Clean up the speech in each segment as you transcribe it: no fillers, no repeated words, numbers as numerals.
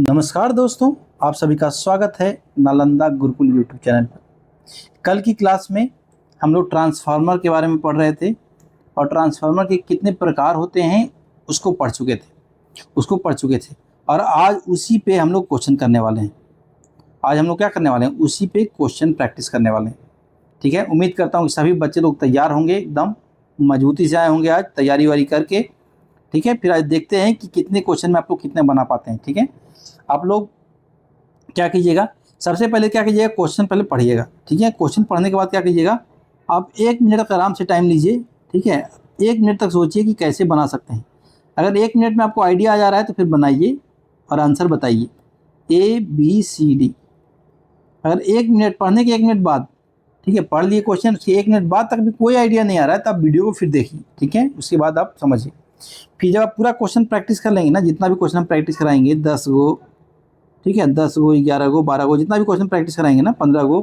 नमस्कार दोस्तों, आप सभी का स्वागत है नालंदा गुरुकुल यूट्यूब चैनल पर। कल की क्लास में हम लोग ट्रांसफार्मर के बारे में पढ़ रहे थे और ट्रांसफार्मर के कितने प्रकार होते हैं उसको पढ़ चुके थे और आज उसी पे हम लोग क्वेश्चन करने वाले हैं। आज हम लोग क्या करने वाले हैं, उसी पे क्वेश्चन प्रैक्टिस करने वाले हैं। ठीक है, उम्मीद करता हूँ कि सभी बच्चे लोग तैयार होंगे, एकदम मजबूती से आए होंगे आज तैयारी वारी करके। ठीक है, फिर आज देखते हैं कि कितने क्वेश्चन में आप लोग कितने बना पाते हैं। ठीक है, आप लोग क्या कीजिएगा, सबसे पहले क्या कीजिएगा, क्वेश्चन पहले पढ़िएगा। ठीक है, क्वेश्चन पढ़ने के बाद क्या कीजिएगा, आप 1 मिनट का आराम से टाइम लीजिए। ठीक है, 1 मिनट तक सोचिए कि कैसे बना सकते हैं। अगर 1 मिनट में आपको आइडिया आ जा रहा है तो फिर बनाइए और आंसर बताइए ABCD। अगर 1 मिनट पढ़ने के 1 मिनट बाद, ठीक है, पढ़ लिए क्वेश्चन, उसके 1 मिनट बाद तक भी कोई आइडिया नहीं आ रहा है तो आप वीडियो को फिर देखिए। ठीक है, उसके बाद आप समझिए। फिर जब आप पूरा क्वेश्चन प्रैक्टिस कर लेंगे ना, जितना भी क्वेश्चन हम प्रैक्टिस कराएंगे 10 गो, ठीक है, 10 गो, 11 गो, 12 गो, जितना भी क्वेश्चन प्रैक्टिस कराएंगे ना, 15 गो,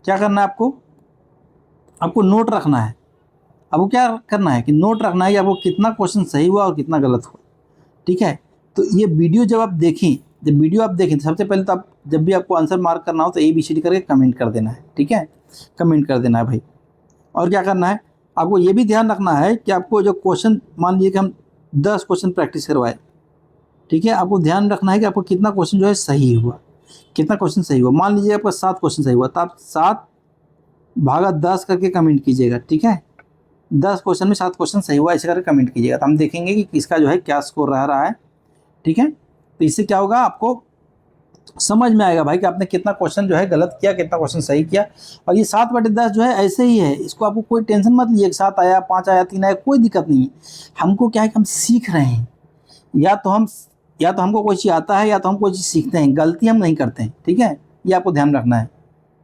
क्या करना है आपको नोट रखना है। आपको क्या करना है कि नोट रखना है कि आपको कितना क्वेश्चन सही हुआ और कितना गलत हुआ। ठीक है, तो ये वीडियो जब आप देखें, तो सबसे पहले तो आप जब भी आपको आंसर मार्क करना हो तो ABCD करके कमेंट कर देना है। ठीक है, कमेंट कर देना है भाई। और क्या करना है, आपको ये भी ध्यान रखना है कि आपको जो क्वेश्चन, मान लीजिए कि हम 10 क्वेश्चन प्रैक्टिस करवाए, ठीक है, आपको ध्यान रखना है कि आपको कितना क्वेश्चन जो है सही हुआ, कितना क्वेश्चन सही हुआ। मान लीजिए आपका 7 क्वेश्चन सही हुआ तो आप 7/10 करके कमेंट कीजिएगा। ठीक है, 10 क्वेश्चन में 7 क्वेश्चन सही हुआ ऐसे करके कमेंट कीजिएगा, तो हम देखेंगे कि किसका जो है क्या स्कोर रह रहा है। ठीक है, तो इससे क्या होगा, आपको समझ में आएगा भाई कि आपने कितना क्वेश्चन जो है गलत किया, कितना क्वेश्चन सही किया। और ये 7/10 जो है ऐसे ही है, इसको आपको कोई टेंशन मत लीजिए, 7 आया, 5 आया, 3 आया, कोई दिक्कत नहीं है। हमको क्या है कि हम सीख रहे हैं, या तो हमको कोई चीज़ आता है या तो हम कोई चीज़ सीखते हैं, गलती हम नहीं करते हैं। ठीक है, ये आपको ध्यान रखना है।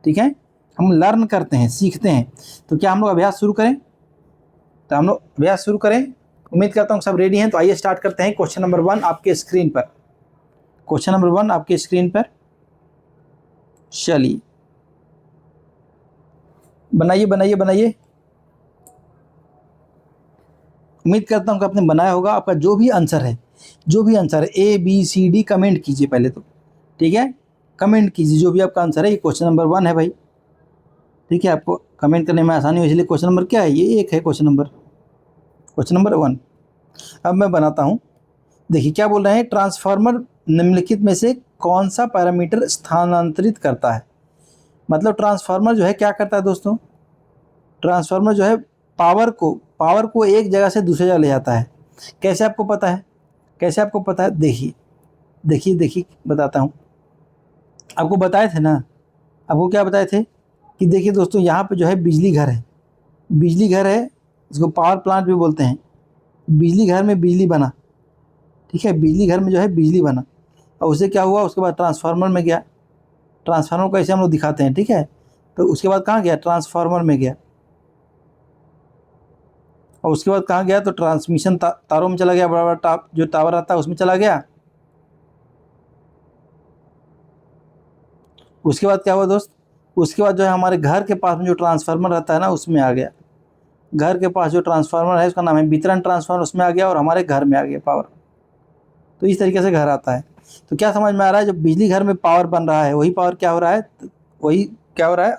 ठीक है, हम लर्न करते हैं, सीखते हैं। तो क्या हम लोग अभ्यास शुरू करें? तो हम लोग अभ्यास शुरू करें। उम्मीद करता हूँ सब रेडी हैं, तो आइए स्टार्ट करते हैं। क्वेश्चन नंबर 1 आपके स्क्रीन पर, क्वेश्चन नंबर 1 आपके स्क्रीन पर, चलिए बनाइए बनाइए बनाइए। उम्मीद करता हूँ कि आपने बनाया होगा। आपका जो भी आंसर है ABCD कमेंट कीजिए पहले तो। ठीक है, कमेंट कीजिए जो भी आपका आंसर है। ये क्वेश्चन नंबर 1 है भाई। ठीक है, आपको कमेंट करने में आसानी हो इसलिए क्वेश्चन नंबर क्या है, ये 1 है क्वेश्चन नंबर 1। अब मैं बनाता हूँ। देखिए क्या बोल रहे हैं, ट्रांसफार्मर निम्नलिखित में से कौन सा पैरामीटर स्थानांतरित करता है। मतलब ट्रांसफार्मर जो है क्या करता है दोस्तों, ट्रांसफार्मर जो है पावर को एक जगह से दूसरी जगह ले जाता है। कैसे आपको पता है, देखिए देखिए देखिए बताता हूँ। आपको बताए थे ना, आपको क्या बताए थे कि देखिए दोस्तों, यहाँ पे जो है बिजली घर है, इसको पावर प्लांट भी बोलते हैं। बिजली घर में बिजली बना, ठीक है, बिजली घर में जो है बिजली बना और उससे क्या हुआ, उसके बाद ट्रांसफार्मर में गया। ट्रांसफार्मर को ऐसे हम लोग दिखाते हैं। ठीक है, तो उसके बाद कहाँ गया, ट्रांसफार्मर में गया और उसके बाद कहाँ गया, तो ट्रांसमिशन तारों में चला गया, बड़ा बड़ा जो टावर आता है उसमें चला गया। उसके बाद क्या हुआ दोस्त, उसके बाद जो है हमारे घर के पास में जो ट्रांसफार्मर रहता है ना उसमें आ गया। घर के पास जो ट्रांसफार्मर है उसका नाम है वितरण ट्रांसफार्मर, उसमें आ गया और हमारे घर में आ गया पावर। तो इस तरीके से घर आता है। तो क्या समझ में आ रहा है, जब बिजली घर में पावर बन रहा है वही पावर क्या हो रहा है,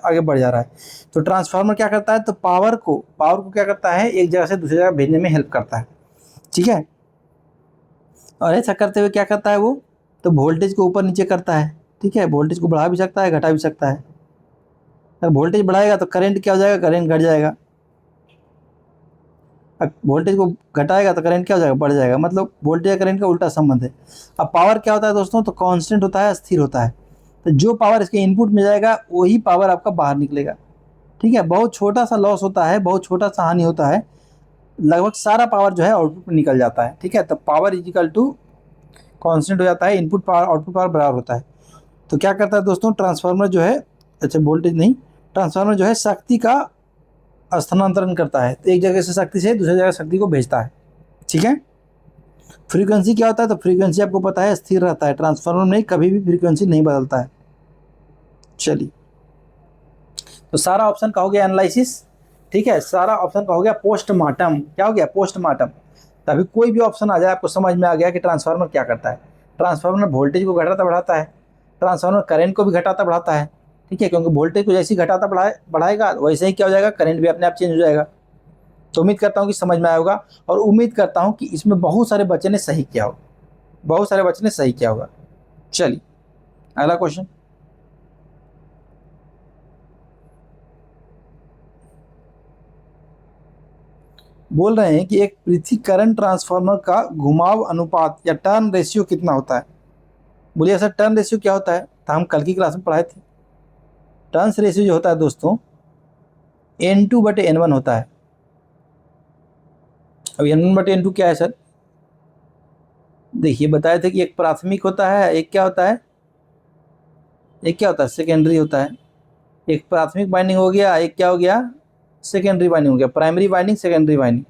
आगे बढ़ जा रहा है। तो ट्रांसफार्मर क्या करता है, तो पावर को क्या करता है, एक जगह से दूसरी जगह भेजने में हेल्प करता है। ठीक है, और ऐसा करते हुए क्या करता है वो, तो वोल्टेज को ऊपर नीचे करता है। ठीक है, वोल्टेज को बढ़ा भी सकता है, घटा भी सकता है। अगर वोल्टेज बढ़ाएगा तो करंट क्या हो जाएगा, करंट घट जाएगा। वोल्टेज को घटाएगा तो करंट क्या हो जाएगा, बढ़ जाएगा। मतलब वोल्टेज या करंट का उल्टा संबंध है। अब पावर क्या होता है दोस्तों, तो कांस्टेंट होता है, स्थिर होता है। तो जो पावर इसके इनपुट में जाएगा वही पावर आपका बाहर निकलेगा। ठीक है, बहुत छोटा सा लॉस होता है, बहुत छोटा सा हानि होता है, लगभग सारा पावर जो है आउटपुट में निकल जाता है। ठीक है, तो पावर इजिकल टू कांस्टेंट हो जाता है, इनपुट पावर आउटपुट पावर बराबर होता है। तो क्या करता है दोस्तों, ट्रांसफार्मर जो है, अच्छा वोल्टेज नहीं, ट्रांसफार्मर जो है शक्ति का स्थानांतरण करता है। तो एक जगह से शक्ति से दूसरी जगह शक्ति को भेजता है। ठीक है, फ्रीक्वेंसी क्या होता है, तो फ्रीक्वेंसी आपको पता है स्थिर रहता है, ट्रांसफार्मर में कभी भी फ्रीक्वेंसी नहीं बदलता है। चलिए, तो सारा ऑप्शन का हो गया एनालिसिस। ठीक है, सारा ऑप्शन का हो गया पोस्टमार्टम। क्या हो गया, पोस्टमार्टम। तभी कोई भी ऑप्शन आ जाए आपको समझ में आ गया कि ट्रांसफार्मर क्या करता है। ट्रांसफार्मर वोल्टेज को घटाता बढ़ाता है, ट्रांसफार्मर करंट को भी घटाता बढ़ाता है, ठीक है, क्योंकि वोल्टेज को जैसे ही घटाता बढ़ाएगा वैसे ही क्या हो जाएगा, करंट भी अपने आप चेंज हो जाएगा। तो उम्मीद करता हूँ कि समझ में आया होगा, और उम्मीद करता हूँ कि इसमें बहुत सारे बच्चे ने सही किया होगा, बहुत सारे बच्चे ने सही किया होगा। चलिए अगला क्वेश्चन, बोल रहे हैं कि एक पृथक्करण ट्रांसफार्मर का घुमाव अनुपात या टर्न रेशियो कितना होता है। बोलिए सर टर्न रेशियो क्या होता है, तो हम कल की क्लास में पढ़ाए थे। टर्न्स रेशियो जो होता है दोस्तों N2/N1 होता है। अब N1/N2 क्या है सर, देखिए बताए थे कि एक प्राथमिक होता है, एक क्या होता है, एक क्या होता है, सेकेंडरी होता है। एक प्राथमिक बाइंडिंग हो गया, एक क्या हो गया, सेकेंडरी बाइंडिंग हो गया, प्राइमरी बाइंडिंग सेकेंडरी बाइंडिंग,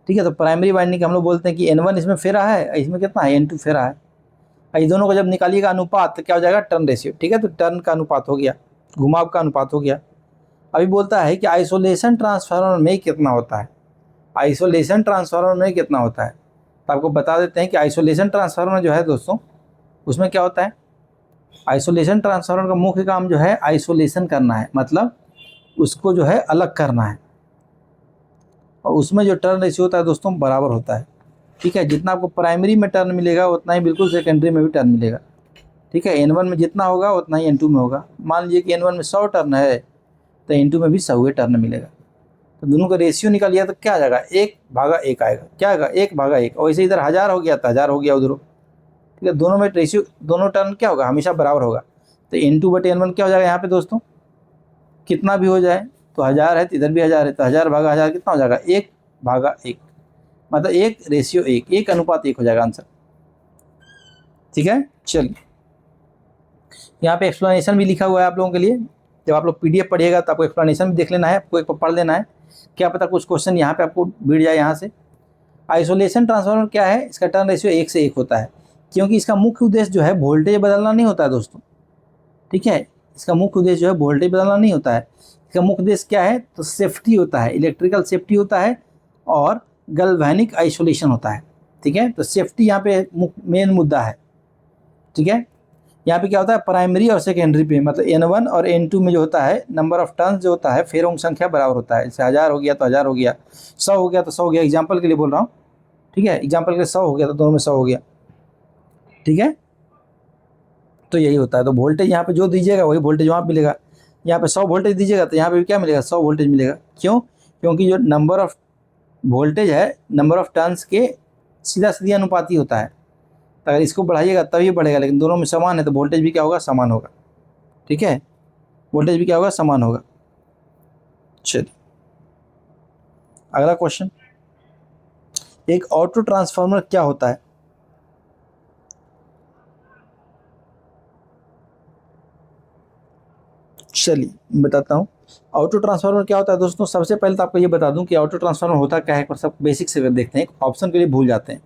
ठीक है। तो प्राइमरी बाइंडिंग हम लोग बोलते हैं कि N1 इसमें फेरा है, इसमें कितना है, N2 फेरा है। इस दोनों को जब निकालिएगा अनुपात तो क्या हो जाएगा, टर्न रेशियो, ठीक है। तो टर्न का अनुपात हो गया, घुमाव का अनुपात हो गया। अभी बोलता है कि आइसोलेशन ट्रांसफार्मर में कितना होता है, आइसोलेशन ट्रांसफार्मर में कितना होता है। तो आपको बता देते हैं कि आइसोलेशन ट्रांसफार्मर जो है दोस्तों, उसमें क्या होता है, आइसोलेशन ट्रांसफार्मर का मुख्य काम जो है आइसोलेशन करना है, मतलब उसको जो है अलग करना है, और उसमें जो टर्न रेशियो होता है दोस्तों बराबर होता है, ठीक है। जितना आपको प्राइमरी में टर्न मिलेगा उतना ही बिल्कुल सेकेंडरी में भी टर्न मिलेगा, ठीक है। N1 में जितना होगा उतना ही N2 में होगा। मान लीजिए कि N1 में 100 टर्न है तो N2 में भी 100 टर्न मिलेगा। तो दोनों का रेशियो निकालिए तो क्या आ जाएगा, 1/1 आएगा, क्या आएगा 1/1। और वैसे इधर 1000 हो गया तो 1000 हो गया उधर, ठीक है। दोनों में रेशियो, दोनों टर्न क्या होगा, हमेशा बराबर होगा। तो N2/N1 क्या हो जाएगा यहाँ पे दोस्तों, कितना भी हो जाए, तो 1000 है तो इधर भी 1000 है, तो 1000/1000 कितना हो जाएगा, 1/1, मतलब 1:1, 1:1 हो जाएगा आंसर, ठीक है। चलिए यहाँ पे एक्सप्लेनेशन भी लिखा हुआ है आप लोगों के लिए, जब आप लोग PDF पढ़िएगा तो आपको एक्सप्लेनेशन भी देख लेना है, आपको एक पढ़ लेना है, क्या पता कुछ क्वेश्चन यहाँ पे आपको भिड़ जाए यहाँ से। आइसोलेशन ट्रांसफार्मर क्या है, इसका टर्न रेशियो 1:1 होता है, क्योंकि इसका मुख्य उद्देश्य जो है वोल्टेज बदलना नहीं होता है दोस्तों, ठीक है। इसका मुख्य उद्देश्य जो है वोल्टेज बदलना नहीं होता है, इसका मुख्य उद्देश्य क्या है, तो सेफ्टी होता है, इलेक्ट्रिकल सेफ्टी होता है और गैल्वेनिक आइसोलेशन होता है, ठीक है। तो सेफ्टी यहाँ पे मेन मुद्दा है, ठीक है। यहाँ पे क्या होता है, प्राइमरी और सेकेंडरी पे, मतलब N1 और N2 में जो होता है नंबर ऑफ टर्न्स जो होता है फेरों की संख्या बराबर होता है। जैसे 1000 हो गया तो 1000 हो गया, 100 हो गया तो 100 हो गया, एग्जाम्पल के लिए बोल रहा हूँ, ठीक है। एग्जाम्पल के लिए 100 हो गया तो दोनों में 100 हो गया, ठीक है। तो यही होता है। तो वोल्टेज यहाँ पे जो दीजिएगा वही वोल्टेज वहाँ मिलेगा। यहाँ पे 100 वोल्टेज दीजिएगा तो यहाँ पे भी क्या मिलेगा, 100 वोल्टेज मिलेगा। क्यों, क्योंकि जो नंबर ऑफ वोल्टेज है नंबर ऑफ टर्न्स के सीधा सीधा अनुपाती होता है। तो अगर इसको बढ़ाइएगा तभी बढ़ेगा, लेकिन दोनों में समान है तो वोल्टेज भी क्या होगा, समान होगा, ठीक है। वोल्टेज भी क्या होगा, समान होगा। चलिए अगला क्वेश्चन, एक ऑटो ट्रांसफार्मर क्या होता है। चलिए बताता हूँ ऑटो ट्रांसफार्मर क्या होता है दोस्तों। सबसे पहले तो आपको ये बता दूं कि ऑटो ट्रांसफार्मर होता क्या है, पर सब बेसिक से देखते हैं, ऑप्शन के लिए भूल जाते हैं।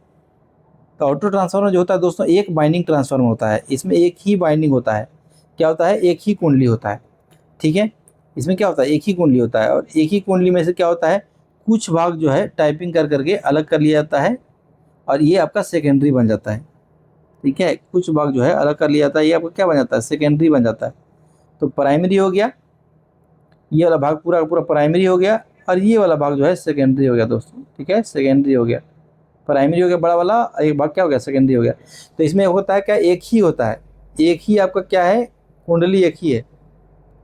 तो ऑटो ट्रांसफार्मर जो होता है दोस्तों एक बाइंडिंग ट्रांसफार्मर होता है, इसमें एक ही बाइंडिंग होता है, क्या होता है, एक ही कुंडली होता है, ठीक है। इसमें क्या होता है, एक ही कुंडली होता है, और एक ही कुंडली में से क्या होता है, कुछ भाग जो है टाइपिंग कर करके अलग कर लिया जाता है और ये आपका सेकेंडरी बन जाता है, ठीक है। कुछ भाग जो है अलग कर लिया जाता है, ये आपका क्या बन जाता है, सेकेंडरी बन जाता है। तो प्राइमरी हो गया, ये वाला भाग पूरा का पूरा प्राइमरी हो गया, और ये वाला भाग जो है सेकेंडरी हो गया दोस्तों, ठीक है। सेकेंडरी हो गया, प्राइमरी हो गया बड़ा वाला, एक भाग क्या हो गया, सेकेंडरी हो गया। तो इसमें होता है क्या, एक ही होता है, एक ही आपका क्या है, कुंडली एक ही है,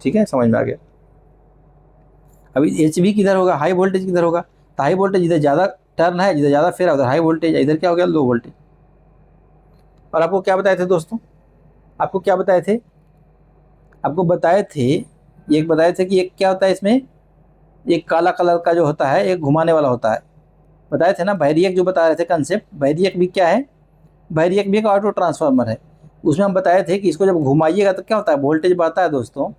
ठीक है, समझ में आ गया। अभी HV किधर होगा, हाई वोल्टेज किधर होगा, तो हाई वोल्टेज इधर ज़्यादा टर्न है, जिधर ज़्यादा फेरा उधर हाई वोल्टेज, इधर क्या हो गया, लो वोल्टेज। और आपको क्या बताए थे दोस्तों, आपको क्या बताए थे, आपको बताए थे, एक बताए थे कि एक क्या होता है इसमें, एक काला कलर का जो होता है एक घुमाने वाला होता है, बताए थे ना। वैरिएक जो बता रहे थे कंसेप्ट, वैरिएक भी क्या है, वैरिएक भी एक ऑटो ट्रांसफार्मर है। उसमें हम बताए थे कि इसको जब घुमाइएगा तो क्या होता है, वोल्टेज बढ़ता है दोस्तों,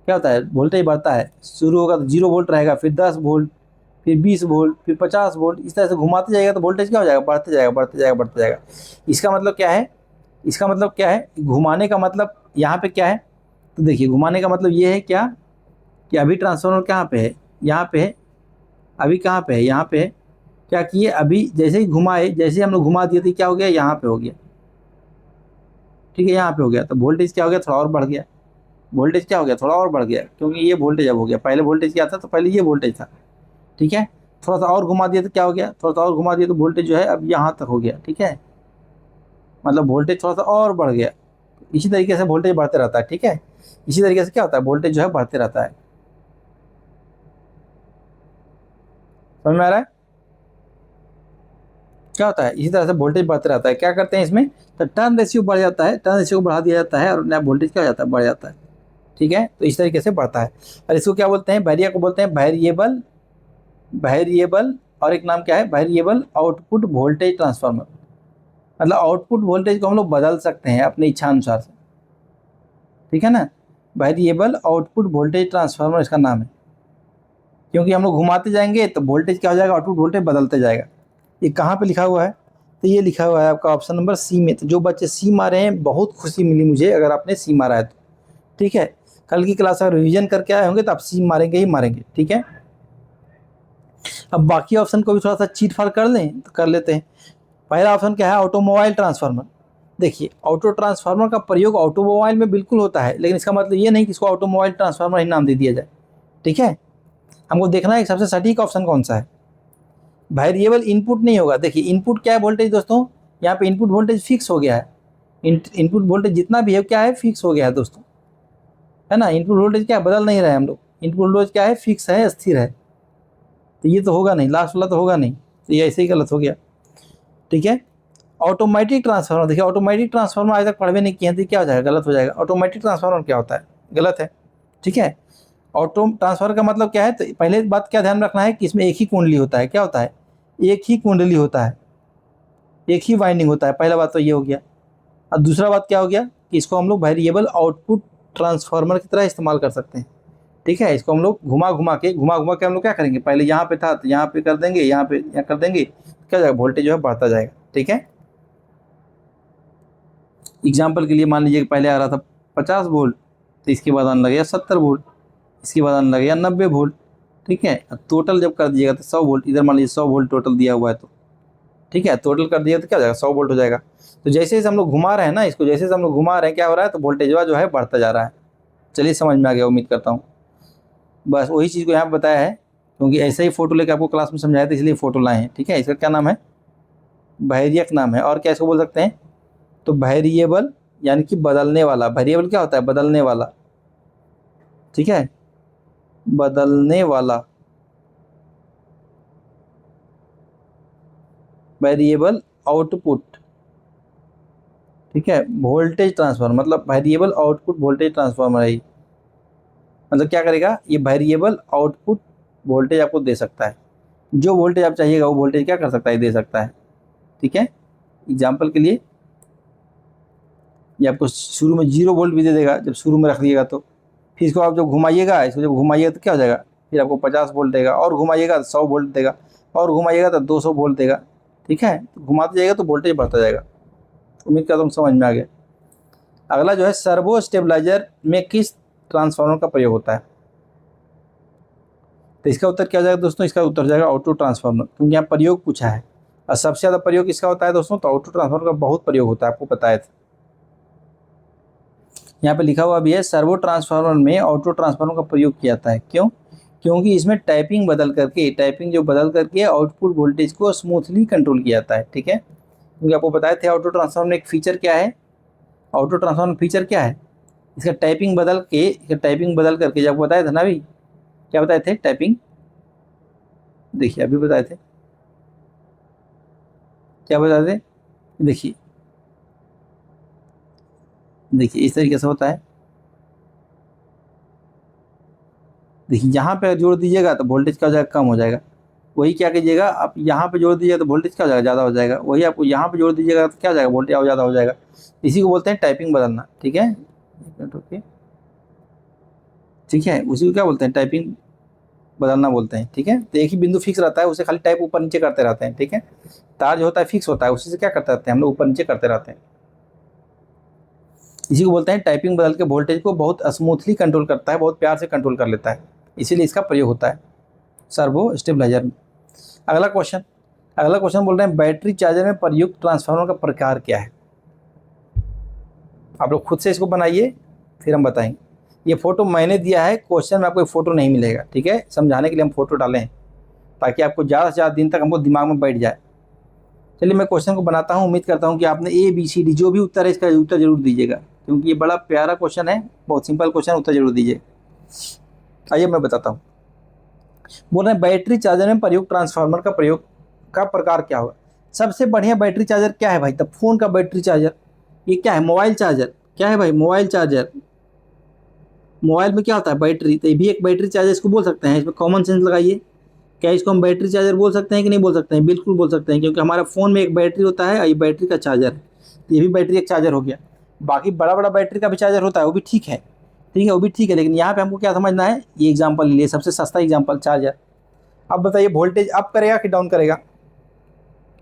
क्या होता है, वोल्टेज बढ़ता है। शुरू होगा तो 0 वोल्ट रहेगा, फिर 10 वोल्ट, फिर 20 वोल्ट, फिर 50 वोल्ट, इस तरह से घुमाते जाएगा तो वोल्टेज क्या हो जाएगा, बढ़ते जाएगा बढ़ते जाएगा बढ़ते जाएगा। इसका मतलब क्या है, इसका मतलब क्या है, घुमाने का मतलब यहाँ पे क्या है, तो देखिए घुमाने का मतलब ये है क्या, कि अभी ट्रांसफार्मर कहाँ पे है, यहाँ पे है, अभी कहाँ पे है, यहाँ पे है। क्या किए, अभी जैसे ही घुमाए, जैसे ही हम लोग घुमा दिए तो क्या हो गया, यहाँ पे हो गया, ठीक है, यहाँ पे हो गया तो वोल्टेज क्या हो गया, थोड़ा और बढ़ गया। वोल्टेज क्या हो गया, थोड़ा और बढ़ गया, क्योंकि ये वोल्टेज अब हो गया, पहले वोल्टेज क्या था, तो पहले ये वोल्टेज था। ठीक है, थोड़ा सा और घुमा दिया तो क्या हो गया, थोड़ा सा और घुमा दिया तो वोल्टेज जो है अब यहाँ तक हो गया। ठीक है, मतलब वोल्टेज थोड़ा सा और बढ़ गया। इसी तरीके से वोल्टेज बढ़ते रहता है। ठीक है, इसी तरीके से क्या होता है, वोल्टेज जो है बढ़ते रहता है। समझ में आ रहा है क्या होता है, इसी तरह से वोल्टेज बढ़ते रहता है। क्या करते हैं इसमें, तो टर्न रेशियो बढ़ जाता है, टर्न रेशियो को बढ़ा दिया जाता है और नया वोल्टेज क्या हो जाता है, बढ़ जाता है। ठीक है, तो इस तरीके से बढ़ता है। और इसको क्या बोलते हैं, वेरिया को बोलते हैं वेरिएबल, वेरिएबल। और एक नाम क्या है, वेरिएबल आउटपुट वोल्टेज ट्रांसफार्मर। मतलब आउटपुट वोल्टेज को हम लोग बदल सकते हैं अपने इच्छा अनुसार से। ठीक है ना, वेरिएबल आउटपुट वोल्टेज ट्रांसफार्मर इसका नाम है। क्योंकि हम लोग घुमाते जाएंगे तो वोल्टेज क्या हो जाएगा, आउटपुट वोल्टेज बदलते जाएगा। ये कहाँ पे लिखा हुआ है, तो ये लिखा हुआ है आपका ऑप्शन नंबर सी में। तो जो बच्चे सी मारे हैं, बहुत खुशी मिली मुझे अगर आपने सी मारा है तो। ठीक है, कल की क्लास अगर रिवीजन करके आए होंगे तो आप सी मारेंगे ही मारेंगे। ठीक है, अब बाकी ऑप्शन को भी थोड़ा सा चीट फाड़ कर लें तो कर लेते हैं। पहला ऑप्शन क्या है, ऑटोमोबाइल ट्रांसफार्मर। देखिए, ऑटो ट्रांसफार्मर का प्रयोग ऑटोमोबाइल में बिल्कुल होता है, लेकिन इसका मतलब ये नहीं कि इसको ऑटोमोबाइल ट्रांसफार्मर ही नाम दे दिया जाए। ठीक है, हमको देखना है सबसे सटीक ऑप्शन कौन सा है। वेरिएबल इनपुट नहीं होगा। देखिए, इनपुट क्या है वोल्टेज दोस्तों, यहाँ पे इनपुट वोल्टेज फिक्स हो गया है। इनपुट वोल्टेज जितना भी है क्या है, फिक्स हो गया है दोस्तों, है ना। इनपुट वोल्टेज क्या है, बदल नहीं रहे हम लोग। इनपुट वोल्टेज क्या है, फिक्स है, स्थिर है। तो ये तो होगा नहीं, लास्ट वाला तो होगा नहीं, तो ये ऐसे ही गलत हो गया। ठीक है, ऑटोमेटिक ट्रांसफार्मर। देखिए, ऑटोमेटिक ट्रांसफार्मर आज तक पढ़वे नहीं किए हैं तो क्या हो जाएगा, गलत हो जाएगा। ऑटोमेटिक ट्रांसफार्मर क्या होता है, गलत है। ठीक है, ऑटो ट्रांसफर का मतलब क्या है, तो पहले बात क्या ध्यान रखना है कि इसमें एक ही कुंडली होता है। क्या होता है, एक ही कुंडली होता है, एक ही वाइंडिंग होता है। पहला बात तो ये हो गया। और दूसरा बात क्या हो गया कि इसको हम लोग वेरिएबल आउटपुट ट्रांसफार्मर की तरह इस्तेमाल कर सकते हैं। ठीक है, इसको हम लोग घुमा घुमा के हम लोग क्या करेंगे, पहले यहाँ पे था तो यहाँ पे कर देंगे, यहाँ पे यहाँ कर देंगे, क्या जाएगा, वोल्टेज जो है बढ़ता जाएगा। ठीक है, एग्जाम्पल के लिए मान लीजिए कि पहले आ रहा था 50 वोल्ट, तो इसके बाद आने लगेगा 70 वोल्ट, इसके बाद आने लगेगा 90 वोल्ट। ठीक है, टोटल जब कर दीजिएगा तो 100 वोल्ट, इधर मान लीजिए 100 वोल्ट टोटल दिया हुआ है तो ठीक है, टोटल कर दिया तो क्या हो जाएगा, 100 वोल्ट हो जाएगा। तो जैसे जैसे हम लोग घुमा रहे हैं ना इसको, जैसे जैसे हम लोग घुमा रहे हैं क्या हो रहा है, तो वोल्टेज जो है बढ़ता जा रहा है। चलिए समझ में आ गया, उम्मीद करता हूँ। बस वही चीज़ को यहाँ पर बताया है, क्योंकि ऐसे ही फोटो लेकर आपको क्लास में समझाया था, इसलिए फोटो लाए हैं। ठीक है, इसका क्या नाम है, वेरिएक नाम है। और क्या इसको बोल सकते हैं, तो वेरिएबल यानी कि बदलने वाला। वेरिएबल क्या होता है, बदलने वाला। ठीक है, बदलने वाला, वेरिएबल आउटपुट। ठीक है, वोल्टेज ट्रांसफार्मर मतलब वेरिएबल आउटपुट वोल्टेज ट्रांसफार्मर है। मतलब क्या करेगा, ये वेरिएबल आउटपुट वोल्टेज आपको दे सकता है। जो वोल्टेज आप चाहिएगा वो वोल्टेज क्या कर सकता है, दे सकता है। ठीक है, एग्जाम्पल के लिए ये आपको शुरू में 0 वोल्ट भी दे देगा जब शुरू में रख दिएगा तो। फिर इसको आप जब घुमाइएगा, इसको जब घुमाइएगा तो क्या हो जाएगा, फिर आपको 50 वोल्ट देगा, और घुमाइएगा तो 100 वोल्ट देगा, और घुमाइएगा तो 200 वोल्ट देगा। ठीक है, तो घुमाते जाएगा तो वोल्टेज बढ़ता जाएगा। उम्मीद करता हूँ समझ में आ गया। अगला जो है, सर्वो स्टेबलाइजर में किस ट्रांसफार्मर का प्रयोग होता है। तो इसका उत्तर क्या हो जाएगा दोस्तों, इसका उत्तर हो जाएगा ऑटो ट्रांसफार्मर, क्योंकि यहाँ प्रयोग पूछा है। और सबसे ज़्यादा प्रयोग किसका होता है दोस्तों, तो ऑटो ट्रांसफार्मर का बहुत प्रयोग होता है, आपको बताया था। यहाँ पे लिखा हुआ भी है, सर्वो ट्रांसफार्मर में ऑटो ट्रांसफार्मर का प्रयोग किया जाता है। क्यों, क्योंकि इसमें टाइपिंग बदल करके, टाइपिंग जो बदल करके आउटपुट वोल्टेज को स्मूथली कंट्रोल किया जाता है। ठीक है, क्योंकि आपको बताए थे ऑटो ट्रांसफार्मर में एक फीचर क्या है, ऑटो ट्रांसफार्मर फीचर क्या है, इसका टाइपिंग बदल करके जब बताए थे ना, अभी क्या बताए थे, टाइपिंग देखिए अभी बताए थे, क्या बताए थे, देखिए देखिए इस तरीके से होता है। देखिए यहाँ पे जोड़ दीजिएगा तो वोल्टेज क्या हो जाएगा, कम हो जाएगा। वही क्या कीजिएगा, आप यहाँ पे जोड़ दीजिएगा तो वोल्टेज क्या हो जाएगा, ज़्यादा हो जाएगा। वही आपको यहाँ पे जोड़ दीजिएगा तो क्या हो जाएगा, वोल्टेज और ज़्यादा हो जाएगा। इसी को बोलते हैं टाइपिंग बदलना। ठीक है, ओके, ठीक है, उसी को क्या बोलते हैं, टाइपिंग बदलना बोलते हैं। ठीक है, तो एक ही बिंदु फिक्स रहता है, उसे खाली टाइप ऊपर नीचे करते रहते हैं। ठीक है, तार जो होता है फिक्स होता है, उसी से क्या करते रहते हैं हम लोग, ऊपर नीचे करते रहते हैं। इसी को बोलते हैं टाइपिंग बदल के वोल्टेज को बहुत स्मूथली कंट्रोल करता है, बहुत प्यार से कंट्रोल कर लेता है, इसीलिए इसका प्रयोग होता है सर्वो स्टेबलाइजर में। अगला क्वेश्चन बोल रहे हैं, बैटरी चार्जर में प्रयुक्त ट्रांसफार्मर का प्रकार क्या है। आप लोग खुद से इसको बनाइए, फिर हम बताएंगे। ये फ़ोटो मैंने दिया है, क्वेश्चन में आपको फ़ोटो नहीं मिलेगा, ठीक है, समझाने के लिए हम फ़ोटो डाले हैं ताकि आपको ज़्यादा से ज़्यादा दिन तक हमको दिमाग में बैठ जाए। चलिए मैं क्वेश्चन को बनाता हूँ, उम्मीद करता हूँ कि आपने ABCD जो भी उत्तर है इसका उत्तर जरूर दीजिएगा, क्योंकि ये बड़ा प्यारा क्वेश्चन है, बहुत सिंपल क्वेश्चन, उत्तर जरूर दीजिए। आइए मैं बताता हूँ। बोल रहे हैं बैटरी चार्जर में प्रयोग ट्रांसफार्मर का प्रयोग का प्रकार क्या होगा। सबसे बढ़िया बैटरी चार्जर क्या है भाई? तब फोन का बैटरी चार्जर। ये क्या है? Mobile charger. क्या है भाई? Mobile charger. मोबाइल में क्या होता है? बैटरी। तो ये भी एक बैटरी चार्जर इसको बोल सकते हैं। इसमें कॉमन सेंस लगाइए, क्या इसको हम बैटरी चार्जर बोल सकते हैं कि नहीं बोल सकते हैं? बिल्कुल बोल सकते हैं, क्योंकि हमारा फ़ोन में एक बैटरी होता है और ये बैटरी का चार्जर है, तो ये भी बैटरी एक चार्जर हो गया। बाकी बड़ा बड़ा बैटरी का भी चार्जर होता है, वो भी ठीक है, ठीक है, वो भी ठीक है, लेकिन यहाँ पे हमको क्या समझना है, ये एग्जाम्पल लिए, सबसे सस्ता एग्जाम्पल चार्जर। अब बताइए वोल्टेज अप करेगा कि डाउन करेगा?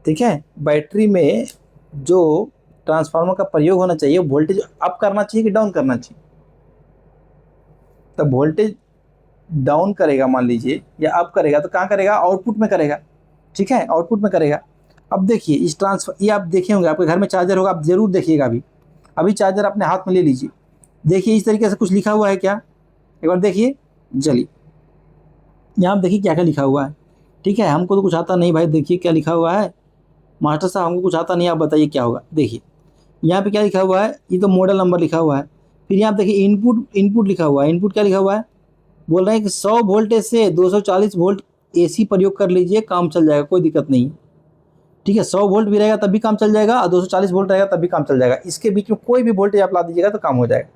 ठीक है, बैटरी में जो ट्रांसफार्मर का प्रयोग होना चाहिए वोल्टेज अप करना चाहिए कि डाउन करना चाहिए? तब वोल्टेज डाउन करेगा मान लीजिए, या अप करेगा, तो कहाँ करेगा? आउटपुट में करेगा, ठीक है, आउटपुट में करेगा। अब देखिए इस ये आप देखे होंगे, आपके घर में चार्जर होगा, आप जरूर देखिएगा। अभी चार्जर अपने हाथ में ले लीजिए, देखिए इस तरीके से कुछ लिखा हुआ है क्या? एक बार देखिए, चलिए यहाँ देखिए क्या क्या लिखा हुआ है। ठीक है, हमको तो कुछ आता नहीं भाई, देखिए क्या लिखा हुआ है। मास्टर साहब हमको कुछ आता नहीं, आप बताइए क्या होगा। देखिए यहाँ पे क्या लिखा हुआ है, ये तो मॉडल नंबर लिखा हुआ है। फिर यहाँ देखिए इनपुट लिखा हुआ है। इनपुट क्या लिखा हुआ है? बोल रहे हैं कि 100 वोल्टेज से 240 वोल्ट AC प्रयोग कर लीजिए, काम चल जाएगा, कोई दिक्कत नहीं है। ठीक है, 100 वोल्ट भी रहेगा तब भी काम चल जाएगा और 240 वोल्ट रहेगा तब भी काम चल जाएगा। इसके बीच में कोई भी वोल्टेज आप ला दीजिएगा तो काम हो जाएगा।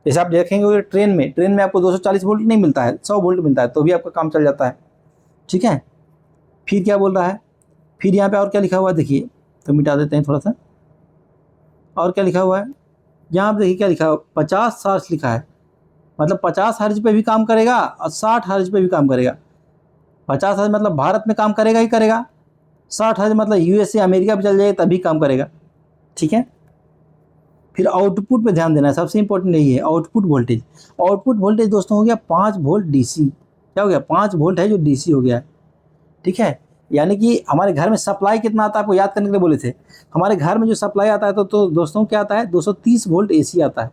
जैसे आप देखेंगे ट्रेन में आपको 240 वोल्ट नहीं मिलता है, 100 वोल्ट मिलता है, तो भी आपका काम चल जाता है। ठीक है, फिर क्या बोल रहा है, फिर यहाँ पे और क्या लिखा हुआ है देखिए, तो मिटा देते हैं थोड़ा सा। और क्या लिखा हुआ है यहाँ पे देखिए, क्या लिखा हुआ, 50 हर्ट्ज लिखा है, मतलब 50 हर्ट्ज पे भी काम करेगा और 60 हर्ट्ज पे भी काम करेगा। 50 हर्ट्ज मतलब भारत में काम करेगा ही करेगा, 60 हर्ट्ज मतलब USA अमेरिका पे चल जाएगा तभी काम करेगा। ठीक है, फिर आउटपुट पे ध्यान देना है, सबसे इंपॉर्टेंट यही है, आउटपुट वोल्टेज। आउटपुट वोल्टेज दोस्तों हो गया 5 वोल्ट DC। क्या हो गया? 5 वोल्ट है जो DC हो गया है। ठीक है, यानी कि हमारे घर में सप्लाई कितना आता है, आपको याद करने के लिए बोले थे। हमारे घर में जो सप्लाई आता है तो दोस्तों क्या आता है, 230 वोल्ट AC आता है।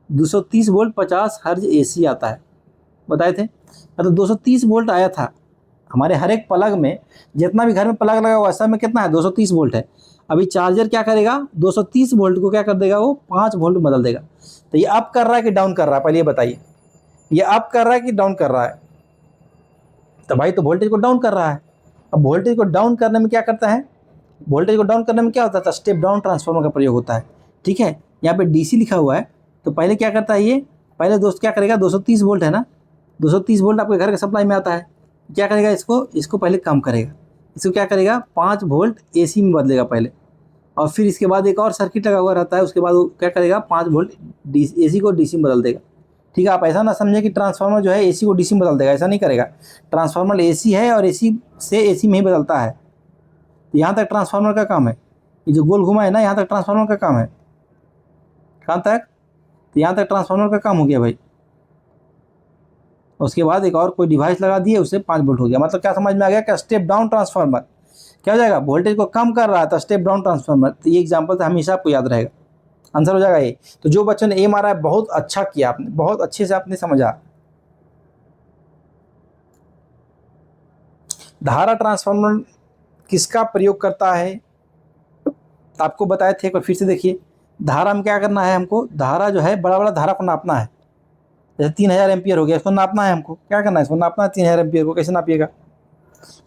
230 वोल्ट 50 हर्ज AC आता है, बताए थे। मतलब 230 वोल्ट आया था हमारे हर एक प्लग में, जितना भी घर में प्लग लगा हुआ है सब में कितना है, 230 वोल्ट है। अभी चार्जर क्या करेगा, 230 वोल्ट को क्या कर देगा, वो 5 वोल्ट बदल देगा। तो ये अप कर रहा है कि डाउन कर रहा है, पहले ये बताइए। ये अप कर रहा है कि डाउन कर रहा है? तो भाई तो वोल्टेज को डाउन कर रहा है। अब वोल्टेज को डाउन करने में क्या करता है, वोल्टेज को डाउन करने में क्या होता था, स्टेप डाउन ट्रांसफार्मर का प्रयोग होता है। ठीक है, यहाँ पे DC लिखा हुआ है, तो पहले क्या करता है ये, पहले दोस्त क्या करेगा, 230 वोल्ट है ना, 230 वोल्ट आपके घर के सप्लाई में आता है, क्या करेगा, इसको पहले कम करेगा, इसको क्या करेगा, 5 वोल्ट AC में बदलेगा पहले, और फिर इसके बाद एक और सर्किट लगा हुआ रहता है, उसके बाद वो क्या करेगा, 5 वोल्ट AC को DC में बदल देगा। ठीक है, आप ऐसा ना समझे कि ट्रांसफार्मर जो है AC को DC में बदल देगा, ऐसा नहीं करेगा। ट्रांसफार्मर AC है और AC से AC में ही बदलता है। तो यहाँ तक ट्रांसफार्मर का काम है, ये जो गोल घुमा है ना, यहाँ तक ट्रांसफार्मर का काम है। कहाँ तक? तो यहाँ तक ट्रांसफार्मर का काम हो गया भाई। उसके बाद एक और कोई डिवाइस लगा दिए, उससे 5 वोल्ट हो गया। मतलब क्या समझ में आ गया, क्या स्टेप डाउन ट्रांसफार्मर क्या हो जाएगा, वोल्टेज को कम कर रहा था, स्टेप डाउन ट्रांसफार्मर। तो ये एग्जाम्पल तो हमेशा आपको याद रहेगा, आंसर हो जाएगा ये। तो जो बच्चों ने A मारा है बहुत अच्छा किया आपने, बहुत अच्छे से आपने समझा। धारा ट्रांसफार्मर किसका प्रयोग करता है, आपको बताए थे, एक बार फिर से देखिए। धारा में क्या करना है हमको, धारा जो है बड़ा बड़ा धारा को नापना है। जैसे 3000 एम्पियर हो गया, इसको नापना है हमको, क्या करना है, इसको नापना है 3000 एम्पियर को। कैसे नापिएगा,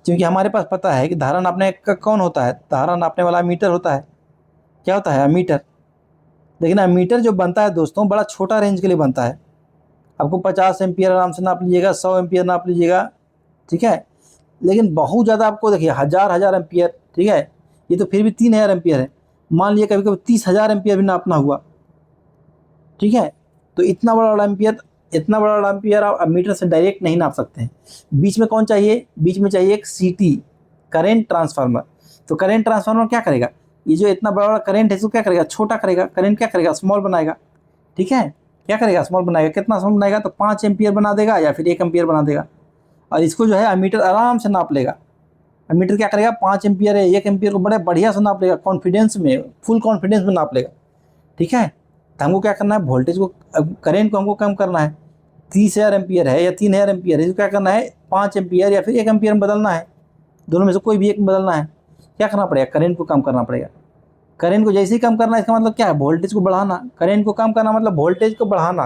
क्योंकि हमारे पास पता है कि धारा नापने का कौन होता है, धारा नापने वाला मीटर होता है। क्या होता है, मीटर। लेकिन मीटर जो बनता है दोस्तों बड़ा छोटा रेंज के लिए बनता है। आपको 50 एम्पियर आराम से नाप लीजिएगा, 100 एम्पियर नाप लीजिएगा, ठीक है। लेकिन बहुत ज़्यादा आपको देखिए हज़ार एम्पियर, ठीक है, ये तो फिर भी 3000 एम्पियर है। मान लीजिए कभी कभी 30,000 एम्पियर भी नापना हुआ, ठीक है, तो इतना बड़ा एम्पियर आप मीटर से डायरेक्ट नहीं नाप सकते हैं। बीच में कौन चाहिए, बीच में चाहिए एक CT, करेंट ट्रांसफार्मर। तो करेंट ट्रांसफार्मर क्या करेगा, ये जो इतना बड़ा करेंट है इसको क्या करेगा, छोटा करेगा। करेंट क्या करेगा, स्मॉल बनाएगा। ठीक है, क्या करेगा, स्मॉल बनाएगा। कितना स्मॉल बनाएगा, तो 5 एम्पियर बना देगा या फिर 1 एम्पियर बना देगा। और इसको जो है अमीटर आराम से नाप लेगा। अमीटर क्या करेगा, 5 एम्पियर है, 1 एम्पियर को बड़े बढ़िया से नाप लेगा, कॉन्फिडेंस में, फुल कॉन्फिडेंस में नाप लेगा। ठीक है, तो हमको क्या करना है, वोल्टेज को, करेंट को हमको कम करना है। 30,000 एम्पियर है या 3,000 एम्पियर है, इसको क्या करना है, 5 एम्पियर या फिर 1 एम्पियर में बदलना है। दोनों में से कोई भी एक में बदलना है। क्या करना पड़ेगा, करंट को कम करना पड़ेगा। करंट को जैसे ही कम करना, इसका मतलब क्या है, वोल्टेज को बढ़ाना। करंट को कम करना मतलब वोल्टेज को बढ़ाना।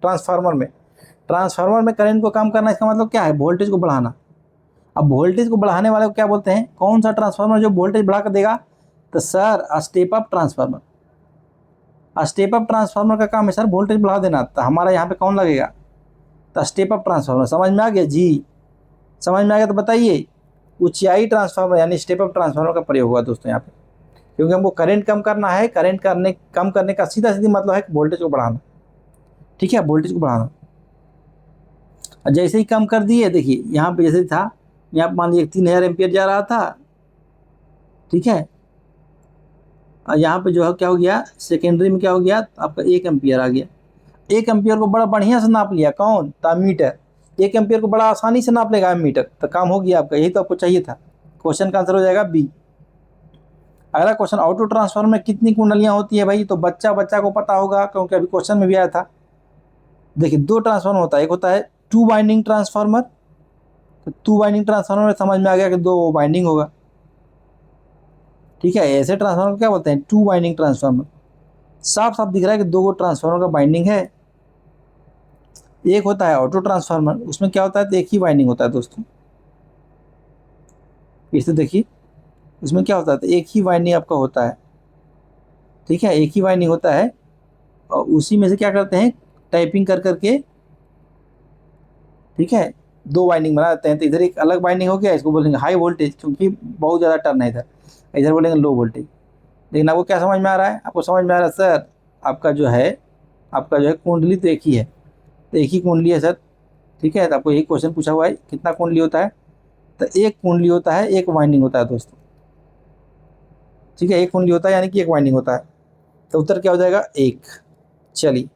ट्रांसफार्मर में करंट को कम करना, इसका मतलब क्या है, वोल्टेज को बढ़ाना। अब वोल्टेज को बढ़ाने वाले को क्या बोलते हैं, कौन सा ट्रांसफार्मर जो वोल्टेज बढ़ा कर देगा, तो sir step up transformer. Step up transformer का काम है सर वोल्टेज बढ़ा देना। तो हमारा यहाँ पे कौन लगेगा, तो स्टेप अप ट्रांसफार्मर। समझ में आ गया जी, समझ में आ गया तो बताइए। ऊंचाई ट्रांसफार्मर यानी स्टेप अप ट्रांसफार्मर का प्रयोग हुआ दोस्तों यहाँ पे, क्योंकि हमको करंट कम करना है। करंट कम करने का सीधा मतलब है वोल्टेज को बढ़ाना। ठीक है, वोल्टेज को बढ़ाना। जैसे ही कम कर दिए, देखिए यहाँ पे जैसे था, यहाँ पे मान लीजिए 3,000 एम्पियर जा रहा था, ठीक है, और यहाँ पे जो है क्या हो गया, सेकेंडरी में क्या हो गया, आपका 1 एम्पियर आ गया। 1 एम्पियर को बड़ा बढ़िया से नाप लिया कौन, तो एमीटर। 1 एम्पियर को बड़ा आसानी से नाप लेगा एमीटर, तो काम हो गया आपका। यही तो आपको चाहिए था। क्वेश्चन का आंसर हो जाएगा बी। अगला क्वेश्चन, ऑटो ट्रांसफार्मर में कितनी कुंडलियां होती है भाई, तो बच्चा को पता होगा क्योंकि अभी क्वेश्चन में भी आया था। देखिए 2 ट्रांसफार्मर होता है, एक होता है 2 वाइंडिंग ट्रांसफार्मर। तो 2 वाइंडिंग ट्रांसफार्मर में समझ में आ गया कि 2 वाइंडिंग होगा। ठीक है, ऐसे ट्रांसफार्मर को क्या बोलते हैं, 2 वाइंडिंग ट्रांसफार्मर। साफ साफ दिख रहा है कि 2 ट्रांसफार्मर का बाइंडिंग है। एक होता है ऑटो ट्रांसफार्मर, उसमें क्या होता है, तो एक ही वाइंडिंग होता है दोस्तों। इसे देखिए, उसमें क्या होता है, तो एक ही वाइंडिंग आपका होता है। ठीक है, एक ही वाइंडिंग होता है, और उसी में से क्या करते हैं, टाइपिंग कर करके, ठीक है, 2 वाइंडिंग बना देते हैं। तो इधर एक अलग वाइंडिंग हो गया, इसको बोलेंगे हाई वोल्टेज, क्योंकि बहुत ज़्यादा टर्न है इधर। इधर बोलेंगे लो वोल्टेज। लेकिन आपको क्या समझ में आ रहा है, आपको समझ में आ रहा है सर, आपका जो है कुंडली तो एक ही है, तो एक ही कुंडली है सर। ठीक है, तो आपको यही क्वेश्चन पूछा हुआ है, कितना कुंडली होता है, तो एक कुंडली होता है, एक वाइंडिंग होता है दोस्तों। ठीक है, एक कुंडली होता है यानी कि एक वाइंडिंग होता है। तो उत्तर क्या हो जाएगा, 1। चलिए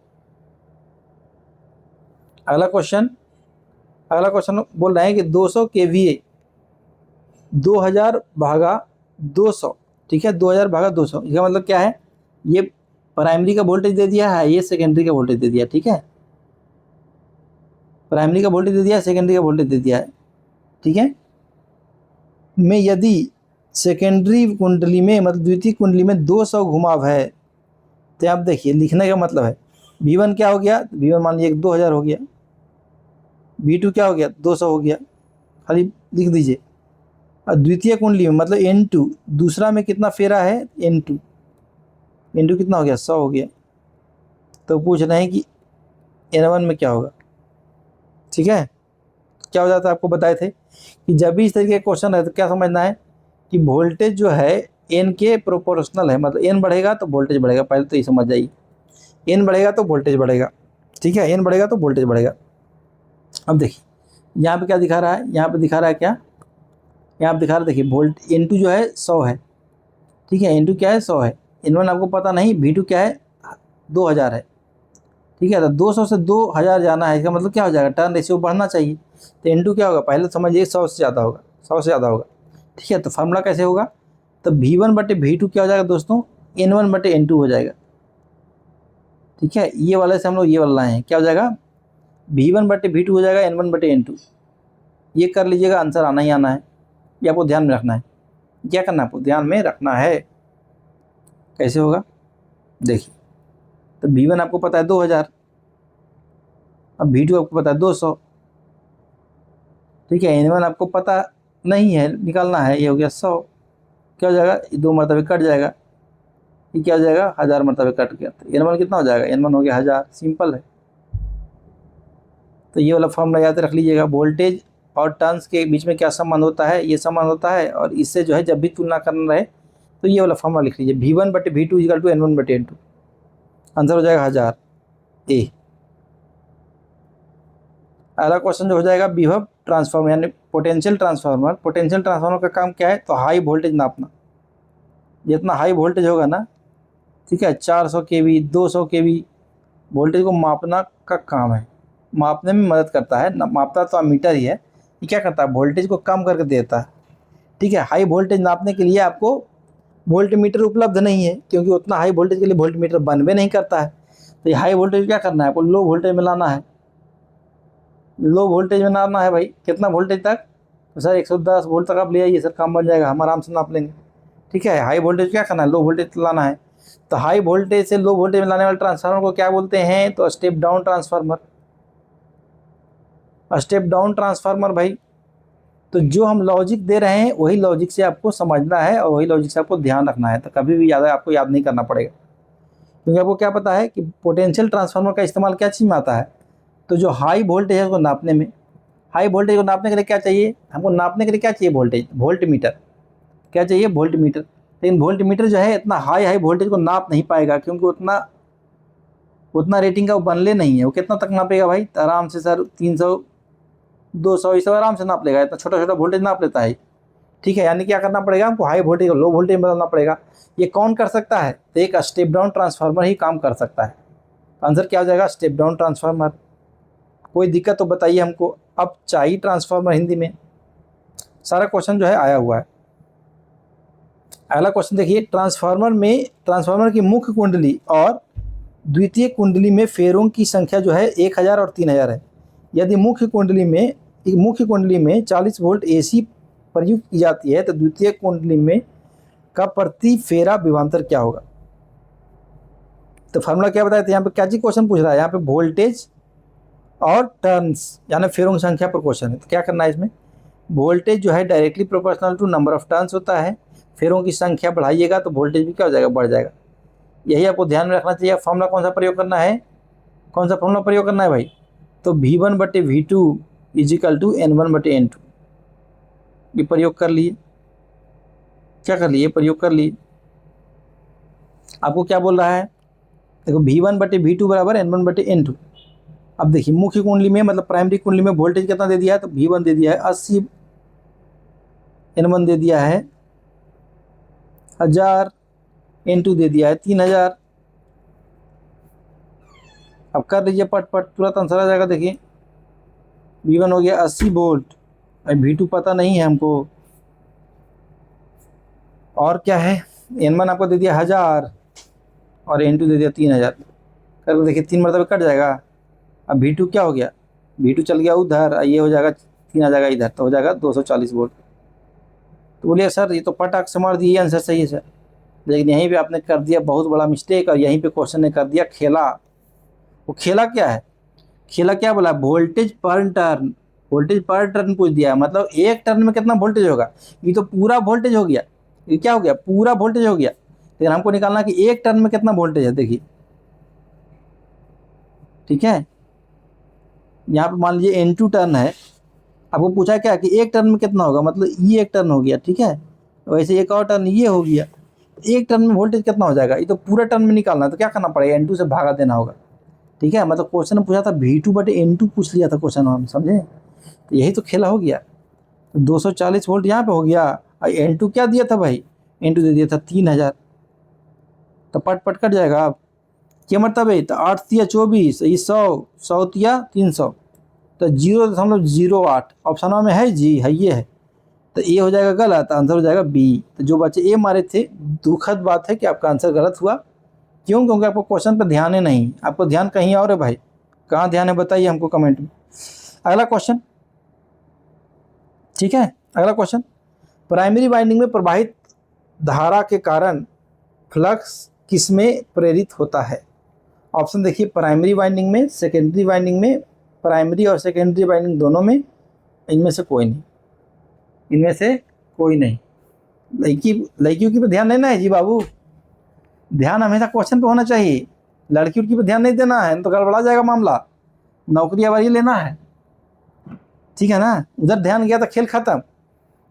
अगला क्वेश्चन बोल रहे हैं कि 200 केवीए 2000 भागा 200। ठीक है, 2000 भागा 200, इसका मतलब क्या है, ये प्राइमरी का वोल्टेज दे दिया है, ये सेकेंडरी का वोल्टेज दे दिया। ठीक है, प्राइमरी का वोल्टेज दे दिया है, सेकेंडरी का वोल्टेज दे दिया है। ठीक है, में यदि सेकेंडरी कुंडली में मतलब द्वितीय कुंडली में 200 घुमाव है, तो आप देखिए लिखने का मतलब है, V1 क्या हो गया, V1 मान लीजिए 2000 हो गया, V2 क्या हो गया, 200 हो गया, खाली लिख दीजिए। और द्वितीय कुंडली में मतलब N2, दूसरा में कितना फेरा है, N2 कितना हो गया, 100 हो गया। तो पूछ रहे हैं कि N1 में क्या होगा। ठीक है, क्या हो जाता है, आपको बताए थे कि जब भी इस तरीके का क्वेश्चन है तो क्या समझना है कि वोल्टेज जो है N के प्रोपोर्शनल है, मतलब N बढ़ेगा तो वोल्टेज बढ़ेगा। पहले तो ये समझ जाइए, N बढ़ेगा तो वोल्टेज बढ़ेगा। ठीक है, N बढ़ेगा तो वोल्टेज बढ़ेगा। अब देखिए यहाँ पे क्या दिखा रहा है, यहाँ पे दिखा रहा है क्या, यहाँ पे दिखा रहा है, देखिए वोल्ट N2 जो है 100 है। ठीक है, N2 क्या है, 100 है। N1 आपको पता नहीं, V2 क्या है, 2000 है। ठीक है, तो 200 से 2000 जाना है, इसका मतलब क्या हो जाएगा, टर्न रेशियो बढ़ना चाहिए। तो N2 क्या होगा, पहले तो समझिए 100 से ज़्यादा होगा, 100 से ज़्यादा होगा। ठीक है, तो फार्मूला कैसे होगा, तो V1/V2 क्या हो जाएगा दोस्तों, N1/N2 हो जाएगा। ठीक है, ये वाले से हम लोग ये वाला लाए हैं, क्या हो जाएगा, V1/V2 हो जाएगा N1/N2। ये कर लीजिएगा, आंसर आना ही आना है। ये आपको ध्यान में रखना है, क्या करना है आपको ध्यान में रखना है। कैसे होगा, देखिए, तो V1 आपको पता है 2000, अब V2 आपको पता है 200। ठीक है, N1 आपको पता नहीं है, निकालना है, ये हो गया 100। क्या हो जाएगा, ये 2 मरतबे कट जाएगा, ये क्या हो जाएगा, 1000 मरतबे कट गया। तो N1 कितना हो जाएगा, N1 हो गया 1000, सिंपल है। तो ये वाला फॉर्मूला याद रख लीजिएगा, वोल्टेज और टर्न्स के बीच में क्या संबंध होता है, ये संबंध होता है। और इससे जो है जब भी तुलना करना रहे तो ये वाला फॉर्मूला लिख लीजिए, V1/V2 = N1/N2। आंसर हो जाएगा 1000 ए। अगला क्वेश्चन जो हो जाएगा, विभव ट्रांसफार्मर यानी पोटेंशियल ट्रांसफार्मर। पोटेंशियल ट्रांसफार्मर का काम क्या है, तो हाई वोल्टेज नापना। जितना हाई वोल्टेज होगा ना, ठीक है, 400 kV 200 kV वोल्टेज को मापना का काम है, मापने में मदद करता है। मापता तो अमीटर ही है, ये क्या करता है, वोल्टेज को कम करके देता है। ठीक है, हाई वोल्टेज नापने के लिए आपको वोल्टमीटर उपलब्ध नहीं है, क्योंकि उतना हाई वोल्टेज के लिए वोल्टमीटर बनवे नहीं करता है। तो ये हाई वोल्टेज क्या करना है, आपको लो वोल्टेज में लाना है। लो वोल्टेज में लाना है भाई, कितना वोल्टेज तक, तो सर 110 वोल्ट तक आप ले आइए सर, काम बन जाएगा, हम आराम से नाप लेंगे। ठीक है, हाई वोल्टेज क्या करना है, लो वोल्टेज लाना है। तो हाई वोल्टेज से लो वोल्टेज में लाने वाले ट्रांसफार्मर को क्या बोलते हैं, तो step down transformer. Step down transformer भाई, तो जो हम लॉजिक दे रहे हैं वही लॉजिक से आपको समझना है और वही लॉजिक से आपको ध्यान रखना है। तो कभी भी आपको याद नहीं करना पड़ेगा, क्योंकि आपको क्या पता है कि पोटेंशियल ट्रांसफार्मर का इस्तेमाल क्या चीज़ में आता है, तो जो हाई वोल्टेज है उसको नापने में। हाई वोल्टेज को नापने के लिए क्या चाहिए हमको, नापने के लिए क्या चाहिए, वोल्टेज, वोल्ट मीटर। क्या चाहिए, वोल्ट मीटर। लेकिन वोल्ट मीटर जो है इतना हाई वोल्टेज को नाप नहीं पाएगा, क्योंकि उतना रेटिंग का वो बनले नहीं है। वो कितना तक नापेगा भाई, तो आराम से सर 300 200 ये सब आराम से नाप लेगा, इतना छोटा छोटा वोल्टेज नाप लेता है। ठीक है, यानी क्या करना पड़ेगा हमको, हाई वोल्टेज को लो वोल्टेज में बदलना पड़ेगा। ये कौन कर सकता है, तो एक स्टेप डाउन ट्रांसफार्मर ही काम कर सकता है। आंसर क्या हो जाएगा, स्टेप डाउन ट्रांसफार्मर। कोई दिक्कत तो बताइए हमको। अब चाहिए ट्रांसफार्मर हिंदी में, सारा क्वेश्चन जो है आया हुआ है। अगला क्वेश्चन देखिए, ट्रांसफार्मर की मुख्य कुंडली और द्वितीय कुंडली में फेरों की संख्या जो है 1000 और 3000 है। यदि मुख्य कुंडली में 40 वोल्ट AC प्रयुक्त की जाती है, तो द्वितीय कुंडली में का प्रति फेरा विभवांतर क्या होगा। तो फार्मूला क्या बताया था, यहाँ पे क्या चीज क्वेश्चन पूछ रहा है, यहाँ पे वोल्टेज और टर्न्स यानी फेरों की संख्या पर क्वेश्चन है। तो क्या करना है इसमें, वोल्टेज जो है directly proportional to number of turns होता है, फेरों की संख्या बढ़ाइएगा तो वोल्टेज भी क्या हो जाएगा, बढ़ जाएगा। यही आपको ध्यान में रखना चाहिए। फॉर्मूला कौन सा प्रयोग करना है, कौन सा फॉर्मूला प्रयोग करना है भाई, तो V1/V2 = N1/N2। ये प्रयोग कर लिए, क्या कर लिए, प्रयोग कर लिए। आपको क्या बोल रहा है, देखो V1/V2 = N1/N2। अब देखिए मुख्य कुंडली में मतलब प्राइमरी कुंडली में वोल्टेज कितना दे दिया है, तो V1 दे दिया है 80, N1 दे दिया है 1000, N2 दे दिया है 3000। अब कर लीजिए पट तुरंत आंसर आ जाएगा। देखिए V1 हो गया 80 वोल्ट, V2 पता नहीं है हमको, और क्या है, N1 आपको दे दिया 1000 और N2 दे दिया 3000। कर देखिए 3 मरतबे कट जाएगा। अब V2 क्या हो गया, V2 चल गया उधर, ये हो जाएगा 3 आ जाएगा इधर, तो हो जाएगा 240 वोल्ट। तो बोलिए सर ये तो पटाख से मार दिए, आंसर सही है सर, लेकिन यहीं पे आपने कर दिया बहुत बड़ा मिस्टेक, और यहीं पे क्वेश्चन ने कर दिया खेला। वो खेला क्या है, खेला क्या बोला, वोल्टेज पर टर्न, वोल्टेज पर टर्न पूछ दिया, मतलब एक टर्न में कितना वोल्टेज होगा। ये तो पूरा वोल्टेज हो गया, ये क्या हो गया, पूरा वोल्टेज हो गया। लेकिन हमको निकालना कि एक टर्न में कितना वोल्टेज है। देखिए ठीक है, यहाँ पे मान लीजिए N2 टर्न है, आपको पूछा क्या कि एक टर्न में कितना होगा, मतलब ये एक टर्न हो गया। ठीक है, वैसे एक और टर्न ये हो गया, एक टर्न में वोल्टेज कितना हो जाएगा, ये तो पूरा टर्न में निकालना है। तो क्या करना पड़ेगा, N2 से भागा देना होगा। ठीक है, मतलब क्वेश्चन पूछा था V2/N2 पूछ लिया था क्वेश्चन, हम समझे, तो यही तो खेला हो गया। तो 240 वोल्ट यहाँ पे हो गया, और N2 क्या दिया था भाई, N2 दे दिया था 3000। तो पट कट जाएगा। अब क्या मतलब है, तो 8 तिया 24, ये 100 तिया 300, तो 0.08 ऑप्शन में है जी, है ये है, तो ए हो जाएगा गलत, आंसर हो जाएगा बी। तो जो बच्चे ए मारे थे, दुखद बात है कि आपका आंसर गलत हुआ। क्यों, क्योंकि आपको क्वेश्चन पर ध्यान ही नहीं, आपको ध्यान कहीं और है भाई, कहाँ ध्यान है बताइए हमको कमेंट में। अगला क्वेश्चन, ठीक है, अगला क्वेश्चन, प्राइमरी वाइंडिंग में प्रवाहित धारा के कारण फ्लक्स किसमें प्रेरित होता है। ऑप्शन देखिए, प्राइमरी वाइंडिंग में, सेकेंडरी वाइंडिंग में, प्राइमरी और सेकेंडरी वाइंडिंग दोनों में, इनमें से कोई नहीं, इनमें से कोई नहीं। लड़कियों की पे ध्यान देना है जी बाबू, ध्यान हमेशा क्वेश्चन पे होना चाहिए, लड़की उड़की पे ध्यान नहीं देना है, तो गड़बड़ा जाएगा मामला, नौकरी आवारी लेना है। ठीक है ना, उधर ध्यान गया तो खेल खत्म।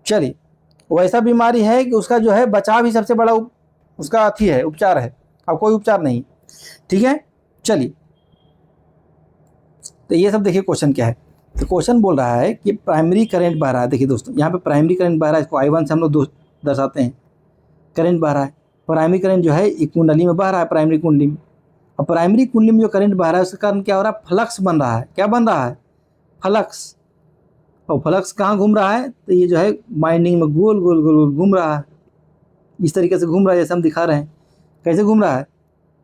चलिए, वैसा बीमारी है कि उसका जो है बचाव ही सबसे बड़ा उसका अथी है, उपचार है, अब कोई उपचार नहीं। ठीक है, चलिए, तो ये सब देखिए क्वेश्चन क्या है। तो क्वेश्चन बोल रहा है कि प्राइमरी करंट बह रहा है। देखिए दोस्तों, यहाँ पे प्राइमरी करंट बह रहा है, इसको I1 से हम लोग दर्शाते हैं, करंट बह रहा है। प्राइमरी करंट जो है एक कुंडली में बह रहा है, प्राइमरी कुंडली में। और प्राइमरी कुंडली में जो करंट बह रहा है उसके कारण क्या हो रहा है, फ्लक्स बन रहा है। क्या बन रहा है, फ्लक्स। और फ्लक्स कहाँ घूम रहा है, तो ये जो है वाइंडिंग में गोल गोल गोल गोल घूम रहा है, इस तरीके से घूम रहा है जैसे हम दिखा रहे हैं। कैसे घूम रहा है,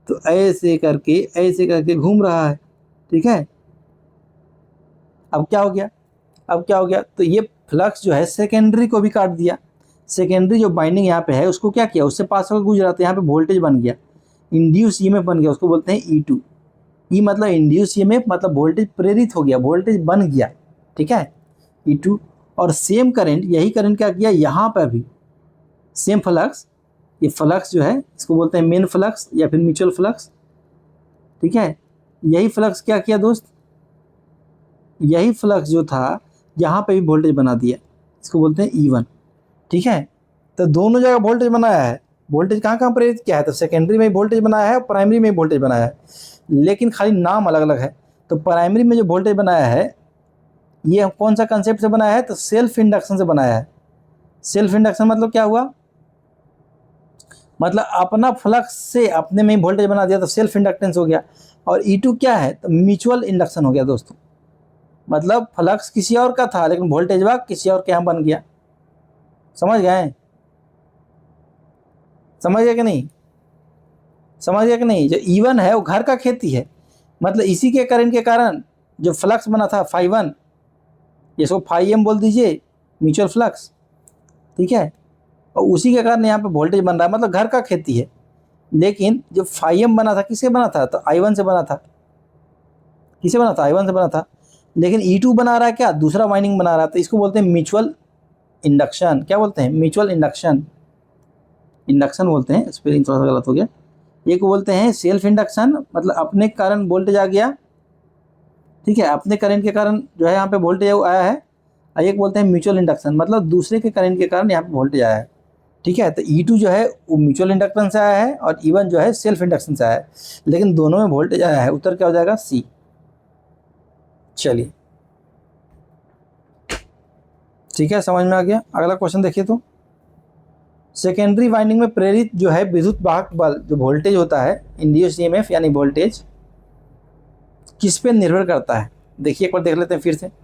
तो ऐसे करके घूम रहा है, ठीक है। अब क्या हो गया, तो ये फ्लक्स जो है सेकेंडरी को भी काट दिया। सेकेंडरी जो बाइंडिंग यहाँ पे है उसको क्या किया, उससे पास होकर गुजरा, तो यहाँ पे वोल्टेज बन गया, इंड्यूस ईएमएफ बन गया, उसको बोलते हैं E2। ई मतलब इंड्यूस ईएमएफ, मतलब वोल्टेज प्रेरित हो गया, वोल्टेज बन गया, ठीक है, E2। और सेम करंट, यही करंट क्या किया यहाँ पर भी, सेम फ्लक्स, ये फ्लक्स जो है इसको बोलते हैं मेन फ्लक्स या फिर म्यूचुअल फ्लक्स, ठीक है। यही फ्लक्स क्या किया दोस्त, यही फ्लक्स जो था यहाँ पे भी वोल्टेज बना दिया, इसको बोलते हैं E1, ठीक है। तो दोनों जगह वोल्टेज बनाया है, वोल्टेज कहाँ कहाँ प्रेरित किया है, तो सेकेंडरी में वोल्टेज बनाया है और प्राइमरी में वोल्टेज बनाया है, लेकिन खाली नाम अलग अलग है। तो प्राइमरी में जो वोल्टेज बनाया है ये कौन सा कंसेप्ट से बनाया है, तो सेल्फ इंडक्शन से बनाया है। सेल्फ इंडक्शन मतलब क्या हुआ, मतलब अपना फ्लक्स से अपने में ही वोल्टेज बना दिया, तो सेल्फ इंडक्टेंस हो गया। और E2 क्या है, तो म्यूचुअल इंडक्शन हो गया दोस्तों, मतलब फ्लक्स किसी और का था लेकिन वोल्टेज वाग किसी और के यहाँ बन गया। समझ गए, समझ गए कि नहीं, समझ गया कि नहीं। जो E1 है वो घर का खेती है, मतलब इसी के करंट के कारण जो फ्लक्स बना था φ1, इसको φm बोल दीजिए, म्यूचुअल फ्लक्स, ठीक है। और उसी के कारण यहाँ पे वोल्टेज बन रहा है, मतलब घर का खेती है। लेकिन जो φm बना था किससे बना था, तो I1 से बना था, किससे बना था, I1 से बना था। लेकिन E2 बना रहा है क्या, दूसरा वाइंडिंग बना रहा है, तो इसको बोलते हैं म्यूचुअल इंडक्शन। क्या बोलते हैं, म्यूचुअल इंडक्शन, इंडक्शन बोलते हैं, स्पेलिंग थोड़ा सा गलत हो गया। एक को बोलते हैं सेल्फ इंडक्शन, मतलब अपने कारण वोल्टेज आ गया, ठीक है, अपने करंट के कारण जो है यहाँ पे वोल्टेज आया है। और एक बोलते हैं म्यूचुअल इंडक्शन, मतलब दूसरे के करंट के कारण यहाँ पे वोल्टेज आया है, ठीक है। तो E2 जो है वो म्यूचुअल इंडक्शन से आया है और E1 जो है सेल्फ इंडक्शन से आया है, लेकिन दोनों में वोल्टेज आया है। उत्तर क्या हो जाएगा, C। चलिए ठीक है, समझ में आ गया। अगला क्वेश्चन देखिए, तो सेकेंडरी वाइंडिंग में प्रेरित जो है विद्युत वाहक बल, जो वोल्टेज होता है इंड्यूस्ड ईएमएफ यानी वोल्टेज, किस पे निर्भर करता है। देखिए एक बार देख लेते हैं फिर से। तो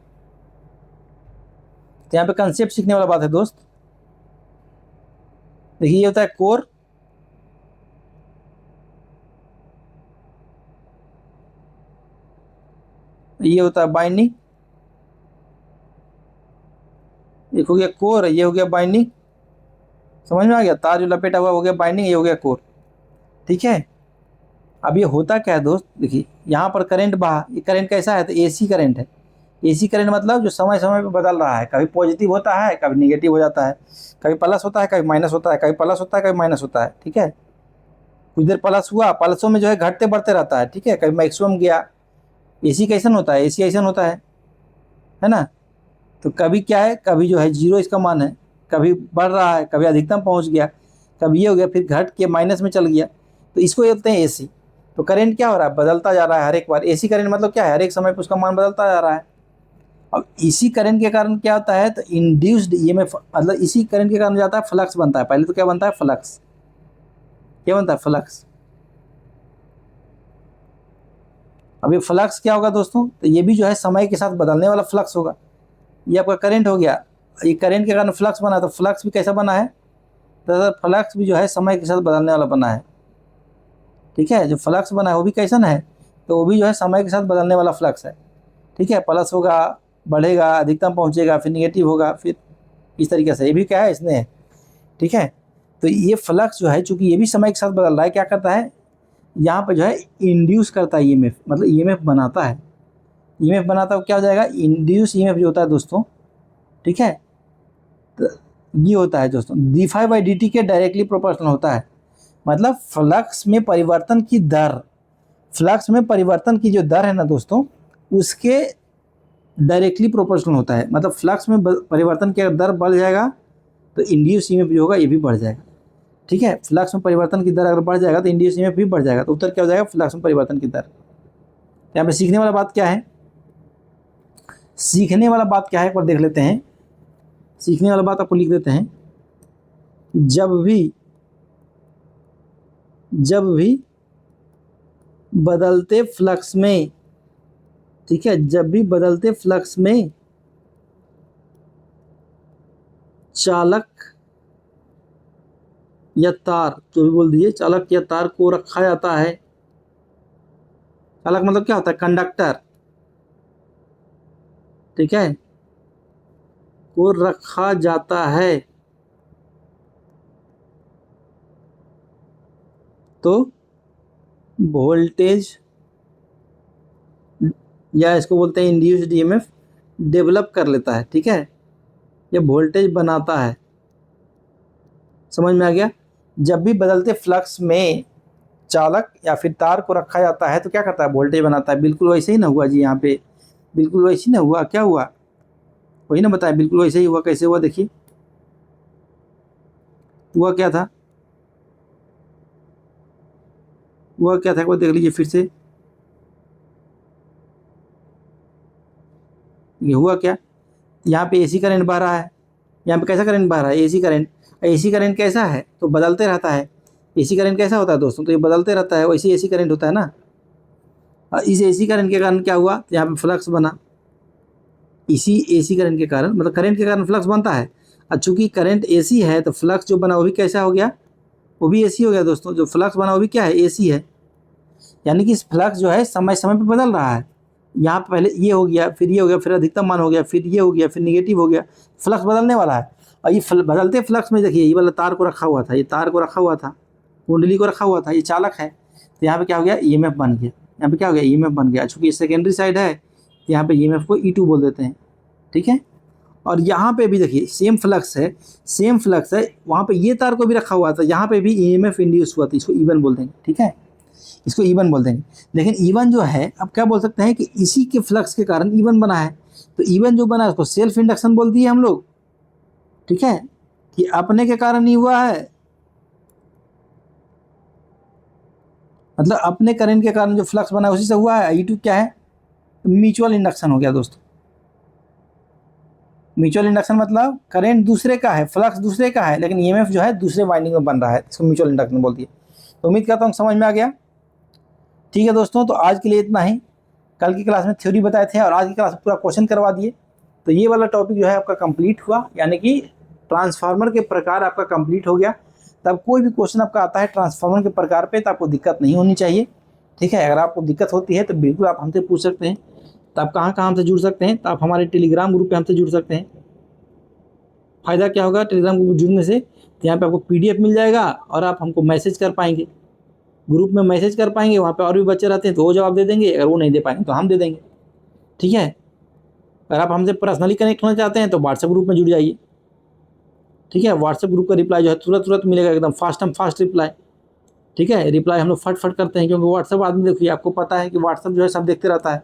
यहाँ पे कंसेप्ट सीखने वाला बात है दोस्त। देखिए ये होता है कोर, ये होता है बाइंडिंग, एक हो गया कोर, ये हो गया बाइंडिंग। समझ में आ गया, तार जो लपेटा हुआ हो गया बाइंडिंग, ये हो गया कोर, ठीक है। अब ये होता क्या है दोस्त, देखिए यहाँ पर करंट बहा, ये करंट कैसा है, तो एसी करंट है। एसी करंट मतलब जो समय समय पे बदल रहा है, कभी पॉजिटिव होता है कभी नेगेटिव हो जाता है, कभी प्लस होता है कभी माइनस होता है, कभी प्लस होता है कभी माइनस होता है, ठीक है। कुछ देर प्लस हुआ, प्लसों में जो है घटते बढ़ते रहता है, ठीक है, कभी मैक्सिमम गया। एसी कैसन होता है, एसी ऐसा होता है ना। तो कभी क्या है, कभी जो है जीरो इसका मान है, कभी बढ़ रहा है, कभी अधिकतम पहुंच गया, कभी ये हो गया, फिर घट के माइनस में चल गया, तो इसको ये बोलते हैं एसी। तो करंट क्या हो रहा है, बदलता जा रहा है हर एक बार। एसी करंट मतलब क्या है, हर एक समय पर उसका मान बदलता जा रहा है। अब इसी करंट के कारण क्या होता है, तो इंड्यूस्ड ईएमएफ, मतलब इसी करंट के कारण जाता है फ्लक्स बनता है। पहले तो क्या बनता है, फ्लक्स, क्या बनता है, फ्लक्स। अब ये फ्लक्स क्या होगा दोस्तों, तो ये भी जो है समय के साथ बदलने वाला फ्लक्स होगा। ये आपका करंट हो गया, ये करंट के कारण फ्लक्स बना, तो फ्लक्स भी कैसा बना है, तो फ्लक्स भी जो है समय के साथ बदलने वाला बना है, ठीक है। जो फ्लक्स बना है वो भी कैसा है, तो वो भी जो है समय के साथ बदलने वाला फ्लक्स है, ठीक है। प्लस होगा, बढ़ेगा, अधिकतम पहुंचेगा, फिर निगेटिव होगा, फिर इस तरीके से। ये भी क्या है इसने, ठीक है। तो ये फ्लक्स जो है चूंकि ये भी समय के साथ बदल रहा है, क्या करता है, यहाँ पर जो है इंड्यूस करता है ईएमएफ, मतलब ईएमएफ बनाता है। ईएमएफ बनाता है, क्या हो जाएगा, इंड्यूस ईएमएफ जो होता है दोस्तों, ठीक है। तो ये होता है दोस्तों d∅dt के डायरेक्टली प्रोपोर्शनल होता है। मतलब फ्लक्स में परिवर्तन की दर, फ्लक्स में परिवर्तन की जो दर है ना दोस्तों, उसके डायरेक्टली प्रोपोर्शनल होता है। मतलब फ्लक्स में परिवर्तन की दर बढ़ जाएगा तो इंड्यूस ईएमएफ जो होगा ये भी बढ़ जाएगा, ठीक है। फ्लक्स में परिवर्तन की दर अगर बढ़ जाएगा तो इंड्यूस ईएमएफ भी बढ़ जाएगा। तो उत्तर क्या हो जाएगा, फ्लक्स में परिवर्तन की दर। यहाँ पे सीखने वाला बात क्या है, सीखने वाला बात क्या है एक बार देख लेते हैं। सीखने वाला बात आपको लिख देते हैं, जब भी बदलते फ्लक्स में, ठीक है, जब भी बदलते फ्लक्स में चालक या तार, जो भी बोल दिए, चालक या तार को रखा जाता है, चालक मतलब क्या होता है? कंडक्टर, ठीक है, को रखा जाता है तो वोल्टेज, या इसको बोलते हैं इंड्यूस्ड ईएमएफ, डेवलप कर लेता है, ठीक है, ये वोल्टेज बनाता है। समझ में आ गया? जब भी बदलते फ्लक्स में चालक या फिर तार को रखा जाता है तो क्या करता है? वोल्टेज बनाता है। बिल्कुल वैसे ही ना हुआ जी, यहाँ पे बिल्कुल वैसे ही ना हुआ। क्या हुआ? वही ना बताया, बिल्कुल वैसे ही हुआ। कैसे हुआ देखिए, हुआ क्या था? हुआ क्या था, एक बार देख लीजिए फिर से। ये हुआ क्या? यहाँ पे एसी करंट बह रहा है, यहाँ पे कैसा करंट बह रहा है? AC current. एसी करंट कैसा है? तो बदलते रहता है। एसी करंट कैसा होता है दोस्तों? तो ये बदलते रहता है, वैसे एसी करंट होता है ना। और इस एसी करंट के कारण क्या हुआ? तो यहाँ पे फ्लक्स बना। इसी एसी करंट के कारण, मतलब करंट के कारण फ्लक्स बनता है। और चूंकि करंट एसी है तो फ्लक्स जो बना वो भी कैसा हो गया? वो भी एसी हो गया दोस्तों। जो फ्लक्स बना वो भी क्या है? एसी है। यानी कि इस फ्लक्स जो है समय समय पर बदल रहा है। यहाँ पे पहले ये हो गया, फिर ये हो गया, फिर अधिकतम मान हो गया, फिर ये हो गया, फिर निगेटिव हो गया। फ्लक्स बदलने वाला है। और ये बदलते फ्लक्स में देखिए, ये वाला तार को रखा हुआ था, ये तार को रखा हुआ था, कुंडली को रखा हुआ था, ये चालक है। तो यहाँ पे क्या हो गया? ईएमएफ बन गया। यहाँ पे क्या हो गया? ईएमएफ बन गया। चूंकि सेकेंडरी साइड है तो यहाँ पे ईएमएफ को E2 बोल देते हैं, ठीक है। और यहाँ पे भी देखिए सेम फ्लक्स है, सेम फ्लक्स है, वहाँ पे ये तार को भी रखा हुआ था, यहाँ पे भी ईएमएफ इंड्यूस हुआ था। इसको E1 बोल देंगे, ठीक है, इसको E1 बोल देंगे। लेकिन E1 जो है, अब क्या बोल सकते हैं कि इसी के फ्लक्स के कारण E1 बना है। तो E1 जो बना है उसको सेल्फ इंडक्शन बोल दिए हम लोग, ठीक है, कि अपने के कारण ही हुआ है। मतलब अपने करंट के कारण जो फ्लक्स बना है उसी से हुआ है। E2 क्या है? म्यूचुअल इंडक्शन हो गया दोस्तों। म्यूचुअल इंडक्शन मतलब करंट दूसरे का है, फ्लक्स दूसरे का है, लेकिन ईएमएफ जो है दूसरे वाइंडिंग में बन रहा है, इसको म्यूचुअल इंडक्शन बोलती है। तो उम्मीद करता हूँ समझ में आ गया। ठीक है दोस्तों, तो आज के लिए इतना ही। कल की क्लास में थ्योरी बताए थे और आज की क्लास में पूरा क्वेश्चन करवा दिए। तो ये वाला टॉपिक जो है आपका कंप्लीट हुआ, यानी कि ट्रांसफार्मर के प्रकार आपका कंप्लीट हो गया। तब कोई भी क्वेश्चन आपका आता है ट्रांसफार्मर के प्रकार पे तो आपको दिक्कत नहीं होनी चाहिए, ठीक है। अगर आपको दिक्कत होती है तो बिल्कुल आप हमसे पूछ सकते हैं। तो आप कहाँ कहाँ हमसे जुड़ सकते हैं? तो आप हमारे टेलीग्राम ग्रुप पे हमसे जुड़ सकते हैं। फ़ायदा क्या होगा टेलीग्राम ग्रुप जुड़ने से? तो यहाँ पे आपको PDF मिल जाएगा और आप हमको मैसेज कर पाएंगे, ग्रुप में मैसेज कर पाएंगे। वहाँ पे और भी बच्चे रहते हैं तो वो जवाब दे देंगे, अगर वो नहीं दे पाएंगे तो हम दे देंगे, ठीक है। अगर आप हमसे पर्सनली कनेक्ट होना चाहते हैं तो व्हाट्सएप ग्रुप में जुड़ जाइए, ठीक है। व्हाट्सएप ग्रुप का रिप्लाई जो है तुरंत मिलेगा, एकदम फास्ट रिप्लाई, ठीक है। रिप्लाई हम लोग फट करते हैं, क्योंकि व्हाट्सएप आदमी देखिए आपको पता है कि व्हाट्सएप जो है सब देखते रहता है।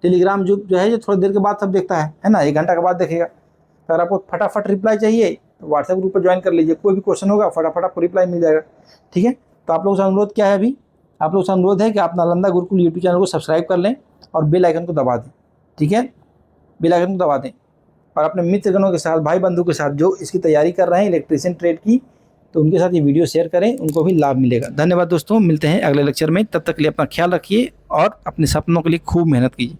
टेलीग्राम जो है ये थोड़ी देर के बाद सब देखता है ना, 1 घंटा के बाद देखेगा। तो अगर आपको फटाफट रिप्लाई चाहिए तो व्हाट्सएप ग्रुप पर ज्वाइन कर लीजिए। कोई भी क्वेश्चन होगा फटाफट आपको रिप्लाई मिल जाएगा, ठीक है। तो आप लोगों से अनुरोध क्या है, अभी आप लोगों से अनुरोध है कि आप नालंदा गुरुकुल यूट्यूब चैनल को सब्सक्राइब कर लें और बेल आइकन को दबा दें, ठीक है, बेल आइकन को दबा दें। और अपने मित्रगणों के साथ, भाई बंधु के साथ जो इसकी तैयारी कर रहे हैं इलेक्ट्रीशियन ट्रेड की, तो उनके साथ ये वीडियो शेयर करें, उनको भी लाभ मिलेगा। धन्यवाद दोस्तों, मिलते हैं अगले लेक्चर में। तब तक के लिए अपना ख्याल रखिए और अपने सपनों के लिए खूब मेहनत कीजिए।